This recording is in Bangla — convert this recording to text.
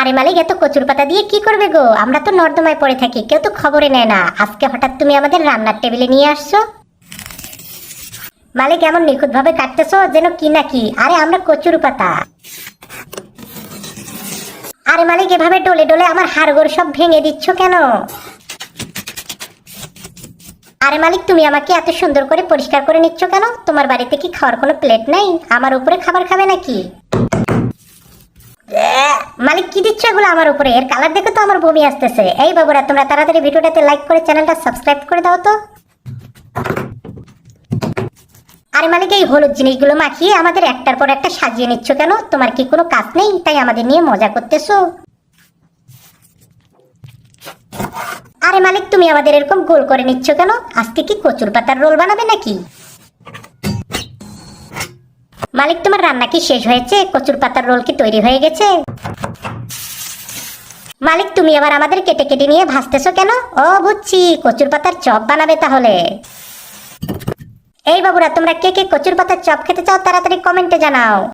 আরে মালিক, এত কচুর পাতা দিয়ে কি করবে গো? আমরা তো নর্দমায় পড়ে থাকি, কেউ তো খবরে নেয় না। আজকে হঠাৎ তুমি আমাদের রান্নার টেবিলে নিয়ে আসছো। মালিক, এমন নিখুঁত ভাবে কাটতেছো যেন কি নাকি। আরে আমরা কচুর পাতা। আরে মালিক, এভাবে ডলে ডলে আমার হাড়গোড় সব ভেঙে দিচ্ছ কেন? আরে মালিক, তুমি আমাকে এত সুন্দর করে পরিষ্কার করে নিচ্ছ কেন? তোমার বাড়িতে কি খাওয়ার কোনো প্লেট নাই? আমার উপরে খাবার খাবে নাকি? মালিক, কি দিচ্ছ এগুলো আমার উপরে? এর কালার দেখে তো আমার বমি আসতেছে। এই বাবুরা, তোমরা তাড়াতাড়ি ভিডিওটাতে লাইক করে চ্যানেলটা সাবস্ক্রাইব করে দাও তো। আরে মালিক, এই হলুদ জিনিসগুলো মাখিয়ে আমাদের একটার পর একটা সাজিয়ে নিচ্ছ কেন? তোমার কি কোনো কাজ নেই তাই আমাদের নিয়ে মজা করতেছো? আরে মালিক, তুমি আমাদের এরকম গোল করে নিচ্ছ কেন? আজকে কি কচুর পাতার রোল বানাবে নাকি? মালিক, তোমার রান্না কি শেষ হয়েছে? কচুর পাতার রোল কি তৈরি হয়ে গেছে? মালিক, তুমি আবার আমাদের কেটে কেটে নিয়ে ভাজতেছো কেন? ও বুঝছি, কচুর পাতার চপ বানাবে তাহলে। এই বাবুরা, তোমরা কে কে কচুর পাতার চপ খেতে চাও তাড়াতাড়ি কমেন্টে জানাও।